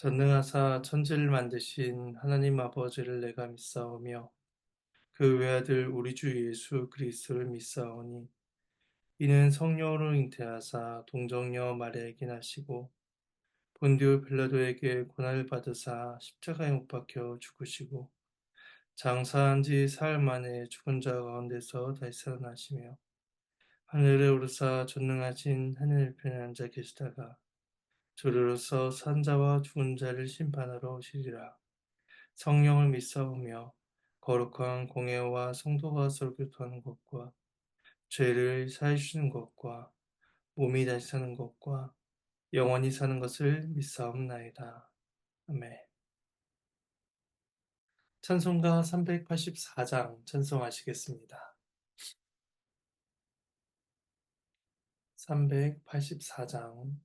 전능하사 천지를 만드신 하나님 아버지를 내가 믿사오며 그 외아들 우리 주 예수 그리스도를 믿사오니 이는 성령으로 잉태하사 동정녀 마리아에게 나시고 본디오 빌라도에게 고난을 받으사 십자가에 못 박혀 죽으시고 장사한 지 사흘 만에 죽은 자 가운데서 다시 살아나시며 하늘에 오르사 전능하신 하늘 편에 앉아 계시다가 저리로서 산 자와 죽은 자를 심판하러 오시리라. 성령을 믿사오며 거룩한 공예와 성도가 서로 교통하는 것과 죄를 사해 주시는 것과 몸이 다시 사는 것과 영원히 사는 것을 믿사옵나이다. 아멘. 찬송가 384장 찬송하시겠습니다. 384장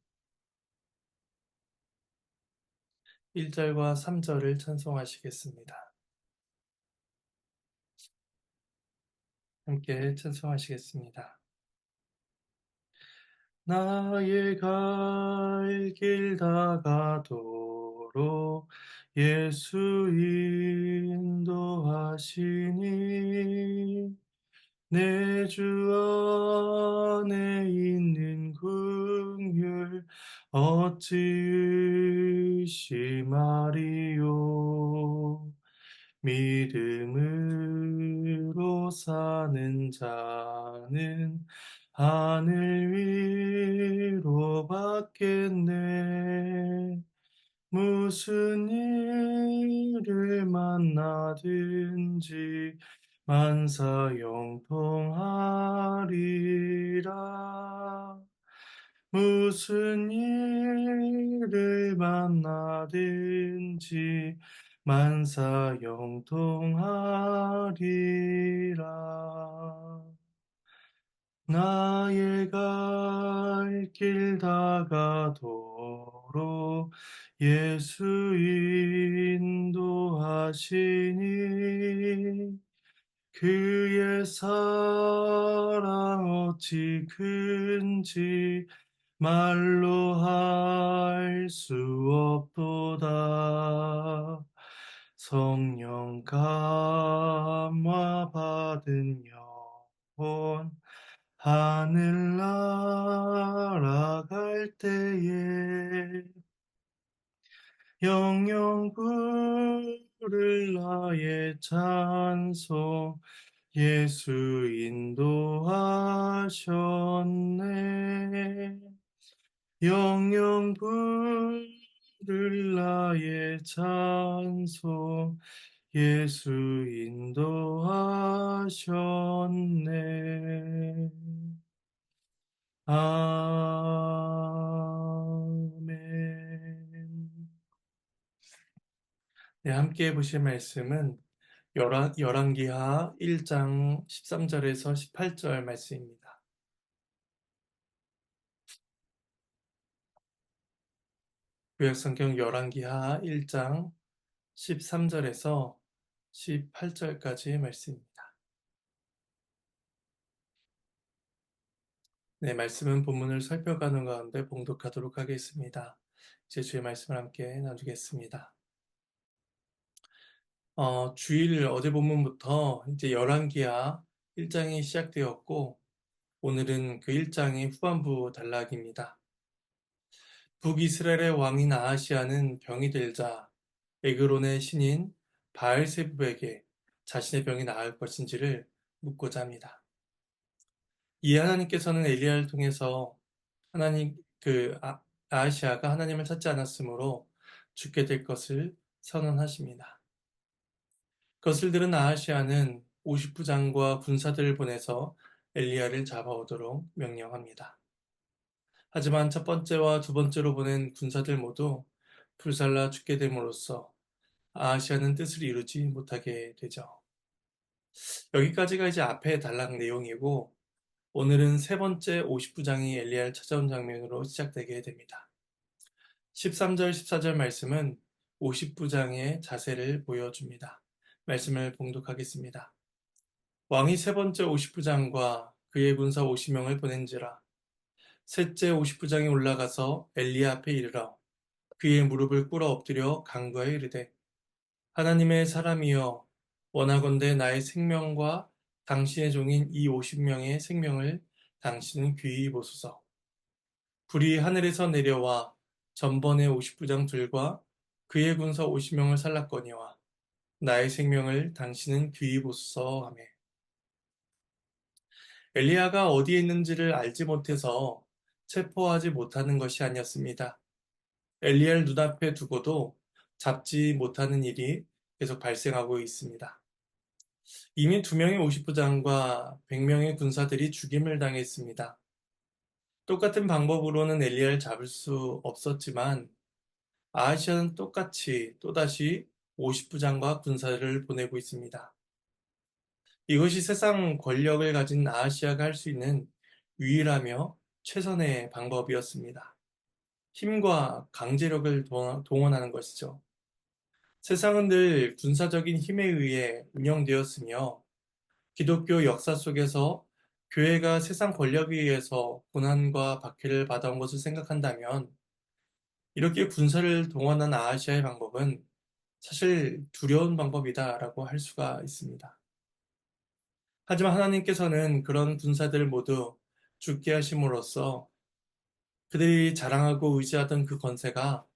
1절과 3절을 찬송하시겠습니다. 함께 찬송하시겠습니다. 나의 갈 길 다가도록 예수 인도하시니 내 주 안에 있는 긍휼 어찌 의심하리요. 믿음으로 사는 자는 하늘 위로 받겠네. 무슨 일을 만나든지 만사 형통하리라. 무슨 일을 만나든지 만사 형통하리라. 나의 갈 길 다가도록 예수 인도하시니 그의 사랑 어찌 큰지 말로 할 수 없도다. 성령 감화 받은 영혼 하늘 날아갈 때에 영영 부를 나의 찬송 예수 인도하셨네. 영영 부를 나의 찬송 예수 인도하셨네. 아멘. 네, 함께 보실 말씀은 열왕기하 1장 13절에서 18절 말씀입니다. 구약성경 열왕기하 1장 13절에서 18절까지의 말씀입니다. 네, 말씀은 본문을 살펴가는 가운데 봉독하도록 하겠습니다. 이제 주의 말씀을 함께 나누겠습니다. 주일 어제 본문부터 이제 열왕기하 1장이 시작되었고 오늘은 그 1장의 후반부 단락입니다. 북이스라엘의 왕인 아하시아는 병이 들자 에그론의 신인 바알세불에게 자신의 병이 나을 것인지를 묻고자 합니다. 이에 하나님께서는 엘리야를 통해서 하나님 아하시아가 하나님을 찾지 않았으므로 죽게 될 것을 선언하십니다. 그것을 들은 아하시아는 50부장과 군사들을 보내서 엘리야를 잡아오도록 명령합니다. 하지만 첫 번째와 두 번째로 보낸 군사들 모두 불살라 죽게 됨으로써 아하시아는 뜻을 이루지 못하게 되죠. 여기까지가 이제 앞의 단락 내용이고 오늘은 세 번째 50부장이 엘리야를 찾아온 장면으로 시작되게 됩니다. 13절, 14절 말씀은 50부장의 자세를 보여줍니다. 말씀을 봉독하겠습니다. 왕이 세 번째 50부장과 그의 군사 50명을 보낸지라 셋째 50부장이 올라가서 엘리야 앞에 이르러 그의 무릎을 꿇어 엎드려 간구하여 이르되 하나님의 사람이여 원하건대 나의 생명과 당신의 종인 이 50명의 생명을 당신은 귀히 보소서. 불이 하늘에서 내려와 전번의 50부장들과 그의 군사 50명을 살랐거니와 나의 생명을 당신은 귀히 보소서 하며 엘리야가 어디에 있는지를 알지 못해서 체포하지 못하는 것이 아니었습니다. 엘리야를 눈앞에 두고도 잡지 못하는 일이 계속 발생하고 있습니다. 이미 2명의 50부장과 100명의 군사들이 죽임을 당했습니다. 똑같은 방법으로는 엘리야를 잡을 수 없었지만 아하시아는 똑같이 또다시 50부장과 군사를 보내고 있습니다. 이것이 세상 권력을 가진 아하시아가 할 수 있는 유일하며 최선의 방법이었습니다. 힘과 강제력을 동원하는 것이죠. 세상은 늘 군사적인 힘에 의해 운영되었으며 기독교 역사 속에서 교회가 세상 권력에 의해서 고난과 박해를 받아온 것을 생각한다면 이렇게 군사를 동원한 아하시아의 방법은 사실 두려운 방법이다라고 할 수가 있습니다. 하지만 하나님께서는 그런 군사들을 모두 죽게 하심으로써 그들이 자랑하고 의지하던 그 권세가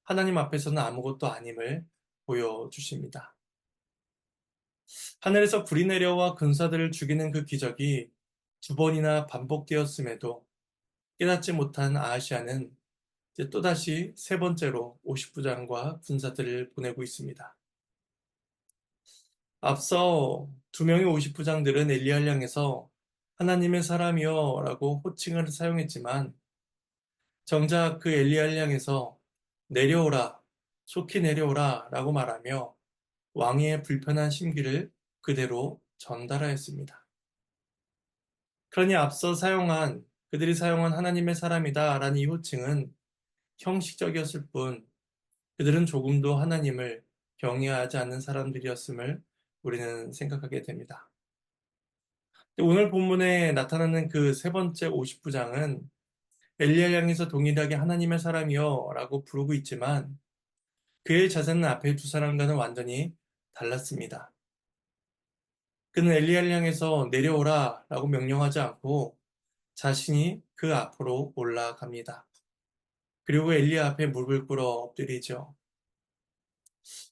하나님 앞에서는 아무것도 아님을 보여주십니다. 하늘에서 불이 내려와 군사들을 죽이는 그 기적이 2번이나 반복되었음에도 깨닫지 못한 아하시아는 이제 또다시 3번째로 50부장과 군사들을 보내고 있습니다. 앞서 2명의 50부장들은 엘리야를 향해서 하나님의 사람이여 라고 호칭을 사용했지만 정작 그 엘리야를 향해서 내려오라, 속히 내려오라 라고 말하며 왕의 불편한 심기를 그대로 전달하였습니다. 그러니 앞서 그들이 사용한 하나님의 사람이다 라는 이 호칭은 형식적이었을 뿐 그들은 조금도 하나님을 경외하지 않는 사람들이었음을 우리는 생각하게 됩니다. 오늘 본문에 나타나는 그 3번째 50부장은 엘리야 향해서 동일하게 하나님의 사람이여 라고 부르고 있지만 그의 자세는 앞에 2사람과는 완전히 달랐습니다. 그는 엘리야를 향해서 내려오라 라고 명령하지 않고 자신이 그 앞으로 올라갑니다. 그리고 엘리야 앞에 무릎을 꿇어 엎드리죠.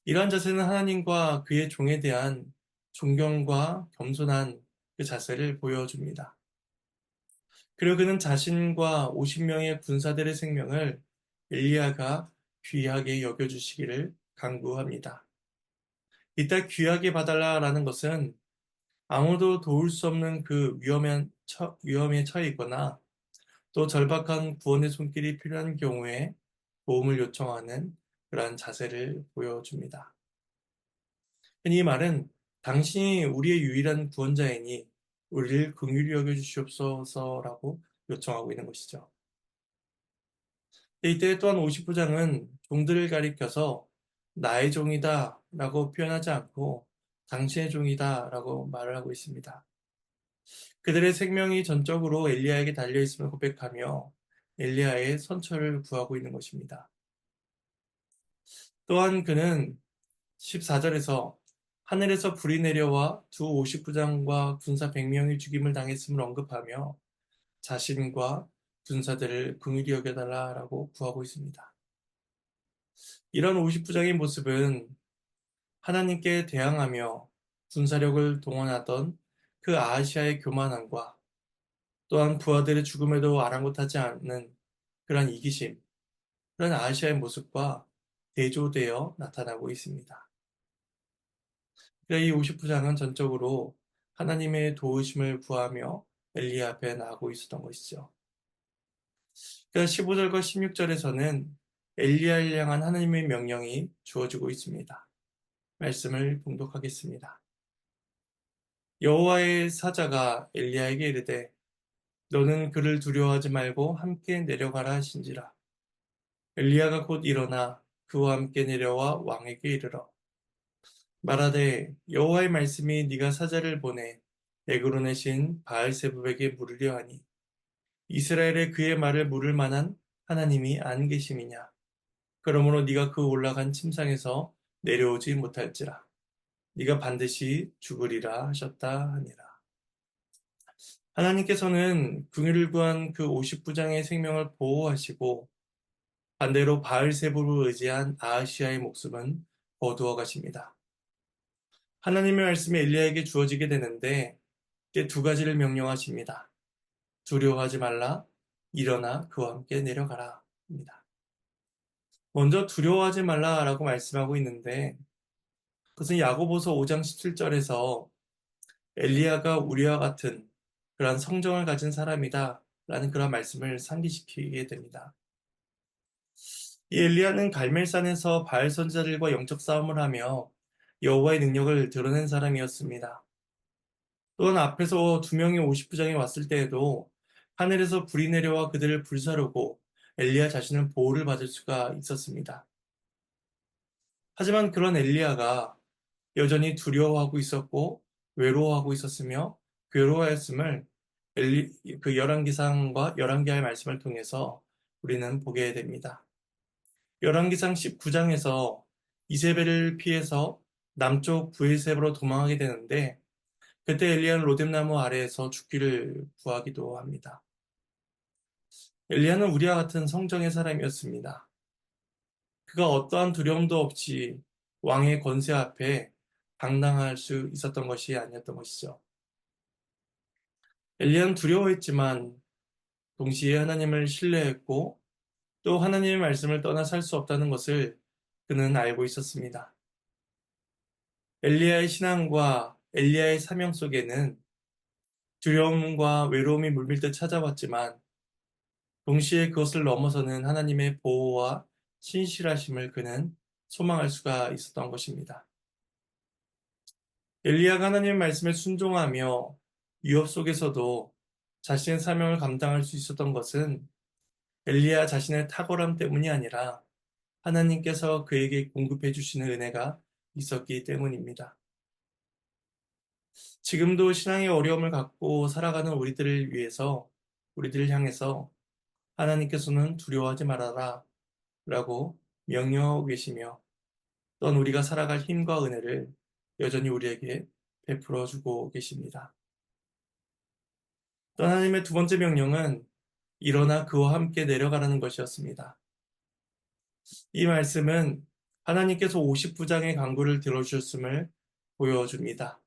이러한 자세는 하나님과 그의 종에 대한 존경과 겸손한 그 자세를 보여줍니다. 그리고 그는 자신과 50명의 군사들의 생명을 엘리야가 귀하게 여겨주시기를 간구합니다. 이따 귀하게 봐달라라는 것은 아무도 도울 수 없는 그 위험에 처해 있거나 또 절박한 구원의 손길이 필요한 경우에 도움을 요청하는 그러한 자세를 보여줍니다. 이 말은 당신이 우리의 유일한 구원자이니 우리를 긍휼히 여겨주시옵소서라고 요청하고 있는 것이죠. 이때 또한 50부장은 종들을 가리켜서 나의 종이다 라고 표현하지 않고 당신의 종이다 라고 말을 하고 있습니다. 그들의 생명이 전적으로 엘리야에게 달려있음을 고백하며 엘리야의 선처를 구하고 있는 것입니다. 또한 그는 14절에서 하늘에서 불이 내려와 두 50부장과 군사 100명이 죽임을 당했음을 언급하며 자신과 군사들을 긍휼히 여겨달라라고 구하고 있습니다. 이런 50부장의 모습은 하나님께 대항하며 군사력을 동원하던 그 아하시아의 교만함과 또한 부하들의 죽음에도 아랑곳하지 않는 그런 이기심, 그런 아하시아의 모습과 대조되어 나타나고 있습니다. 이 50부장은 전적으로 하나님의 도우심을 구하며 엘리야 앞에 나가고 있었던 것이죠. 15절과 16절에서는 엘리야를 향한 하나님의 명령이 주어지고 있습니다. 말씀을 봉독하겠습니다. 여호와의 사자가 엘리야에게 이르되 너는 그를 두려워하지 말고 함께 내려가라 하신지라. 엘리야가 곧 일어나 그와 함께 내려와 왕에게 이르러 말하되 여호와의 말씀이 네가 사자를 보내 액으로 내신 바알세불에게 물으려 하니 이스라엘에 그의 말을 물을 만한 하나님이 안 계심이냐. 그러므로 네가 그 올라간 침상에서 내려오지 못할지라. 네가 반드시 죽으리라 하셨다 하니라. 하나님께서는 궁유를 구한 그 50부장의 생명을 보호하시고 반대로 바알세부를 의지한 아하시아의 목숨은 거두어 가십니다. 하나님의 말씀이 엘리야에게 주어지게 되는데 이때 두 가지를 명령하십니다. 두려워하지 말라, 일어나 그와 함께 내려가라 입니다. 먼저 두려워하지 말라라고 말씀하고 있는데 그것은 야고보서 5장 17절에서 엘리야가 우리와 같은 그러한 성정을 가진 사람이다 라는 그런 말씀을 상기시키게 됩니다. 이 엘리야는 갈멜산에서 바알 선지자들과 영적 싸움을 하며 여호와의 능력을 드러낸 사람이었습니다. 또한 앞에서 두 명의 50부장이 왔을 때에도 하늘에서 불이 내려와 그들을 불사르고 엘리야 자신은 보호를 받을 수가 있었습니다. 하지만 그런 엘리야가 여전히 두려워하고 있었고 외로워하고 있었으며 괴로워했음을 그 열왕기상과 열왕기하의 말씀을 통해서 우리는 보게 됩니다. 열왕기상 19장에서 이세벨을 피해서 남쪽 브엘세바로 도망하게 되는데 그때 엘리야는 로뎀나무 아래에서 죽기를 구하기도 합니다. 엘리야는 우리와 같은 성정의 사람이었습니다. 그가 어떠한 두려움도 없이 왕의 권세 앞에 당당할 수 있었던 것이 아니었던 것이죠. 엘리야는 두려워했지만 동시에 하나님을 신뢰했고 또 하나님의 말씀을 떠나 살 수 없다는 것을 그는 알고 있었습니다. 엘리야의 신앙과 엘리야의 사명 속에는 두려움과 외로움이 물밀듯 찾아왔지만 동시에 그것을 넘어서는 하나님의 보호와 신실하심을 그는 소망할 수가 있었던 것입니다. 엘리야가 하나님의 말씀에 순종하며 위협 속에서도 자신의 사명을 감당할 수 있었던 것은 엘리야 자신의 탁월함 때문이 아니라 하나님께서 그에게 공급해 주시는 은혜가 있었기 때문입니다. 지금도 신앙의 어려움을 갖고 살아가는 우리들을 위해서, 우리들을 향해서 하나님께서는 두려워하지 말아라 라고 명령하고 계시며 또한 우리가 살아갈 힘과 은혜를 여전히 우리에게 베풀어 주고 계십니다. 또 하나님의 두 번째 명령은 일어나 그와 함께 내려가라는 것이었습니다. 이 말씀은 하나님께서 50부장의 강구를 들어주셨음을 보여줍니다.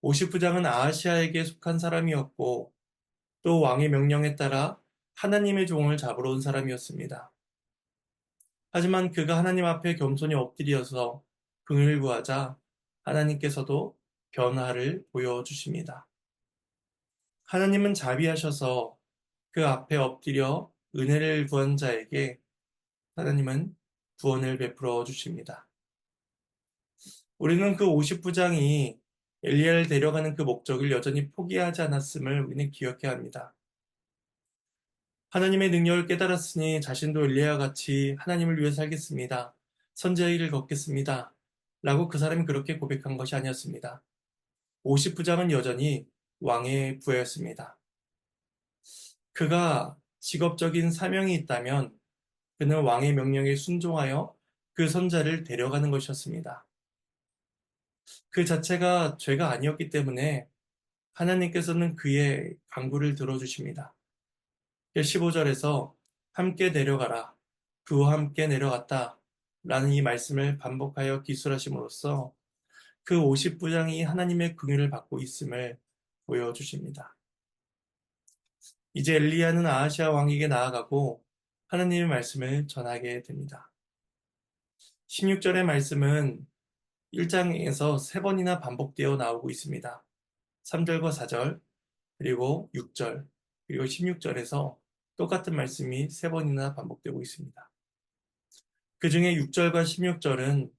50부장은 아하시아에게 속한 사람이었고 또 왕의 명령에 따라 하나님의 종을 잡으러 온 사람이었습니다. 하지만 그가 하나님 앞에 겸손히 엎드려서 긍휼을 구하자 하나님께서도 변화를 보여주십니다. 하나님은 자비하셔서 그 앞에 엎드려 은혜를 구한 자에게 하나님은 구원을 베풀어 주십니다. 우리는 그 50부장이 엘리야를 데려가는 그 목적을 여전히 포기하지 않았음을 우리는 기억해야 합니다. 하나님의 능력을 깨달았으니 자신도 엘리야와 같이 하나님을 위해 살겠습니다. 선지자의 길을 걷겠습니다. 라고 그 사람이 그렇게 고백한 것이 아니었습니다. 50부장은 여전히 왕의 부하였습니다. 그가 직업적인 사명이 있다면 그는 왕의 명령에 순종하여 그 선자를 데려가는 것이었습니다. 그 자체가 죄가 아니었기 때문에 하나님께서는 그의 간구를 들어주십니다. 15절에서 함께 내려가라. 그와 함께 내려갔다. 라는 이 말씀을 반복하여 기술하심으로써 그 50부장이 하나님의 긍휼을 받고 있음을 보여주십니다. 이제 엘리야는 아하시아 왕에게 나아가고 하나님의 말씀을 전하게 됩니다. 16절의 말씀은 1장에서 3번이나 반복되어 나오고 있습니다. 3절과 4절, 그리고 6절, 그리고 16절에서 똑같은 말씀이 3번이나 반복되고 있습니다. 그 중에 6절과 16절은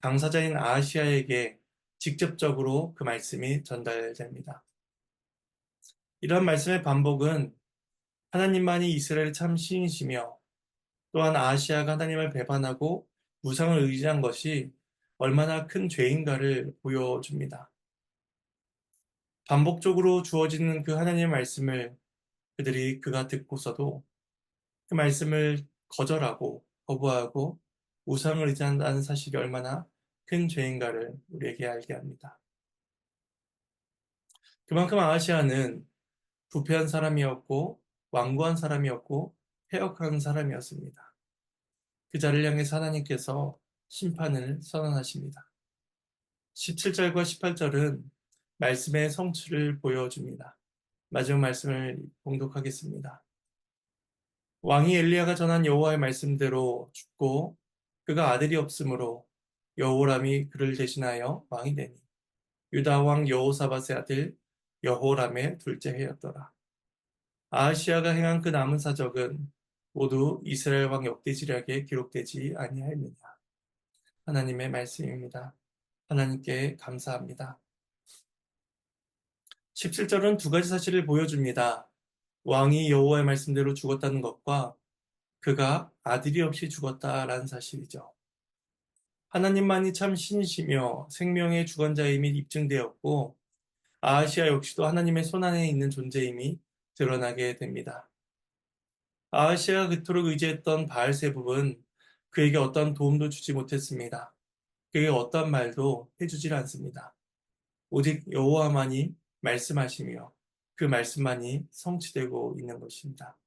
당사자인 아하시아에게 직접적으로 그 말씀이 전달됩니다. 이러한 말씀의 반복은 하나님만이 이스라엘의 참 신이시며 또한 아하시아가 하나님을 배반하고 우상을 의지한 것이 얼마나 큰 죄인가를 보여줍니다. 반복적으로 주어지는 그 하나님의 말씀을 그들이 그가 듣고서도 그 말씀을 거절하고 거부하고 우상을 의지한다는 사실이 얼마나 큰 죄인가를 우리에게 알게 합니다. 그만큼 아하시아는 부패한 사람이었고 완고한 사람이었고 패역한 사람이었습니다. 그 자를 향해서 하나님께서 심판을 선언하십니다. 17절과 18절은 말씀의 성취를 보여줍니다. 마지막 말씀을 봉독하겠습니다. 왕이 엘리야가 전한 여호와의 말씀대로 죽고 그가 아들이 없으므로 여호람이 그를 대신하여 왕이 되니 유다 왕 여호사밧의 아들 여호람의 둘째 해였더라. 아하시아가 행한 그 남은 사적은 모두 이스라엘 왕 역대지략에 기록되지 아니하였느냐. 하나님의 말씀입니다. 하나님께 감사합니다. 17절은 두 가지 사실을 보여줍니다. 왕이 여호와의 말씀대로 죽었다는 것과 그가 아들이 없이 죽었다라는 사실이죠. 하나님만이 참 신이시며 생명의 주관자임이 입증되었고 아하시아 역시도 하나님의 손안에 있는 존재임이 드러나게 됩니다. 아하시아가 그토록 의지했던 바알세불은 그에게 어떤 도움도 주지 못했습니다. 그에게 어떤 말도 해주질 않습니다. 오직 여호와만이 말씀하시며 그 말씀만이 성취되고 있는 것입니다.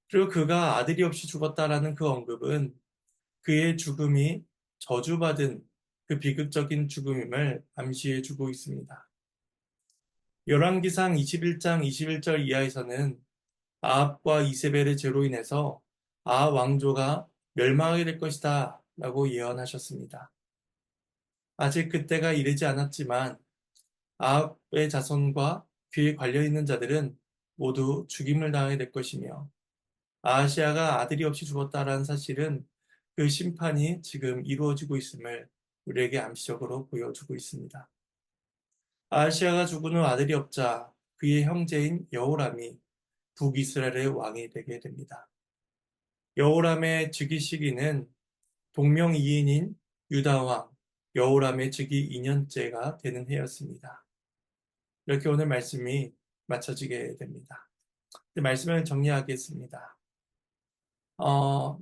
그리고 그가 아들이 없이 죽었다라는 그 언급은 그의 죽음이 저주받은 그 비극적인 죽음임을 암시해 주고 있습니다. 열왕기상 21장 21절 이하에서는 아합과 이세벨의 죄로 인해서 아합 왕조가 멸망하게 될 것이다 라고 예언하셨습니다. 아직 그때가 이르지 않았지만 아합의 자손과 그에 관련 있는 자들은 모두 죽임을 당하게 될 것이며 아하시아가 아들이 없이 죽었다라는 사실은 그 심판이 지금 이루어지고 있음을 우리에게 암시적으로 보여주고 있습니다. 아하시아가 죽은 후 아들이 없자 그의 형제인 여호람이 북이스라엘의 왕이 되게 됩니다. 여호람의 즉위 시기는 동명이인인 유다왕 여호람의 즉위 2년째가 되는 해였습니다. 이렇게 오늘 말씀이 마쳐지게 됩니다. 말씀을 정리하겠습니다. 어,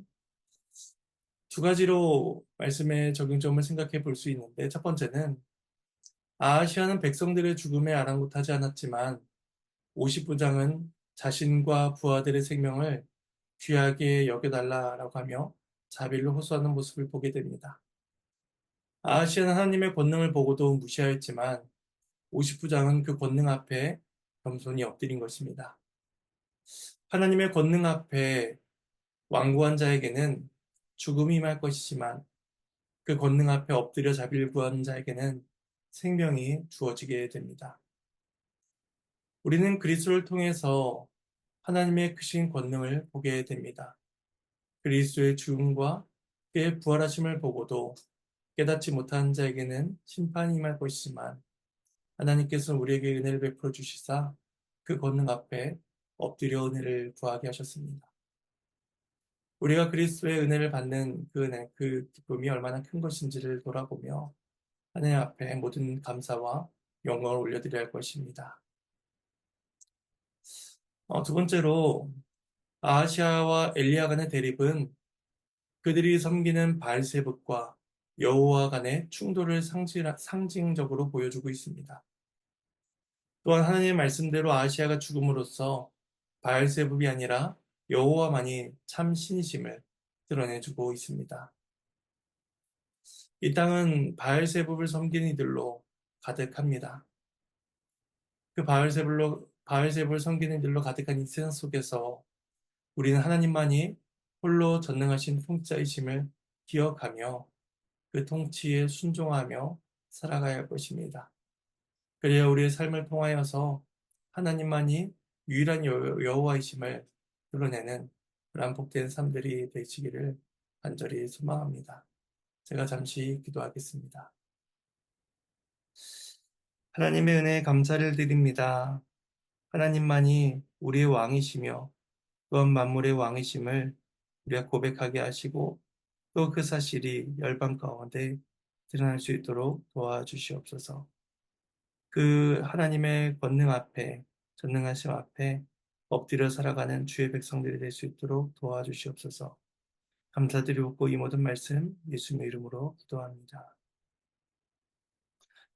두 가지로 말씀의 적용점을 생각해 볼 수 있는데 첫 번째는 아하시아는 백성들의 죽음에 아랑곳하지 않았지만 50부장은 자신과 부하들의 생명을 귀하게 여겨달라라고 하며 자비를 호소하는 모습을 보게 됩니다. 아하시아는 하나님의 권능을 보고도 무시하였지만 50부장은 그 권능 앞에 겸손히 엎드린 것입니다. 하나님의 권능 앞에 완고한 자에게는 죽음이 임할 것이지만 그 권능 앞에 엎드려 자비를 구하는 자에게는 생명이 주어지게 됩니다. 우리는 그리스도를 통해서 하나님의 크신 권능을 보게 됩니다. 그리스도의 죽음과 그의 부활하심을 보고도 깨닫지 못한 자에게는 심판이 임할 것이지만 하나님께서는 우리에게 은혜를 베풀어 주시사 그 권능 앞에 엎드려 은혜를 구하게 하셨습니다. 우리가 그리스도의 은혜를 받는 그 은혜, 그 기쁨이 얼마나 큰 것인지를 돌아보며 하나님 앞에 모든 감사와 영광을 올려드려야 할 것입니다. 두 번째로 아하시아와 엘리야 간의 대립은 그들이 섬기는 바알세불과 여호와 간의 충돌을 상징적으로 보여주고 있습니다. 또한 하나님의 말씀대로 아하시아가 죽음으로써 바알세불이 아니라 여호와만이 참 신이심을 드러내주고 있습니다. 이 땅은 바알세불을 섬기는 이들로 가득합니다. 그 바알세불 섬기는 이들로 가득한 이 세상 속에서 우리는 하나님만이 홀로 전능하신 통치자이심을 기억하며 그 통치에 순종하며 살아가야 할 것입니다. 그래야 우리의 삶을 통하여서 하나님만이 유일한 여호와이심을 드러내는 그러한 복된 삶들이 되시기를 간절히 소망합니다. 제가 잠시 기도하겠습니다. 하나님의 은혜에 감사를 드립니다. 하나님만이 우리의 왕이시며 또한 만물의 왕이심을 우리가 고백하게 하시고 또 그 사실이 열방 가운데 드러날 수 있도록 도와주시옵소서. 그 하나님의 권능 앞에, 전능하심 앞에 엎드려 살아가는 주의 백성들이 될 수 있도록 도와주시옵소서. 감사드리고 이 모든 말씀 예수님의 이름으로 기도합니다.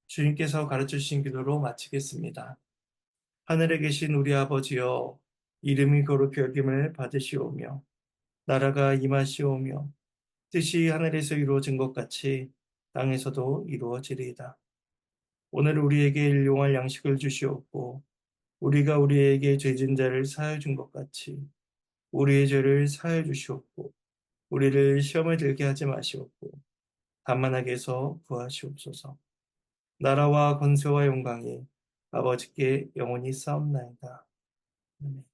주님께서 가르쳐주신 기도로 마치겠습니다. 하늘에 계신 우리 아버지여, 이름이 거룩히 여김을 받으시오며 나라가 임하시오며 뜻이 하늘에서 이루어진 것 같이 땅에서도 이루어지리이다. 오늘 우리에게 일용할 양식을 주시옵고 우리가 우리에게 죄진 자를 사하여 준 것 같이 우리의 죄를 사하여 주시옵고 우리를 시험에 들게 하지 마시옵고 다만 악에서 구하시옵소서. 나라와 권세와 영광이 아버지께 영원히 싸움나이다. 아멘.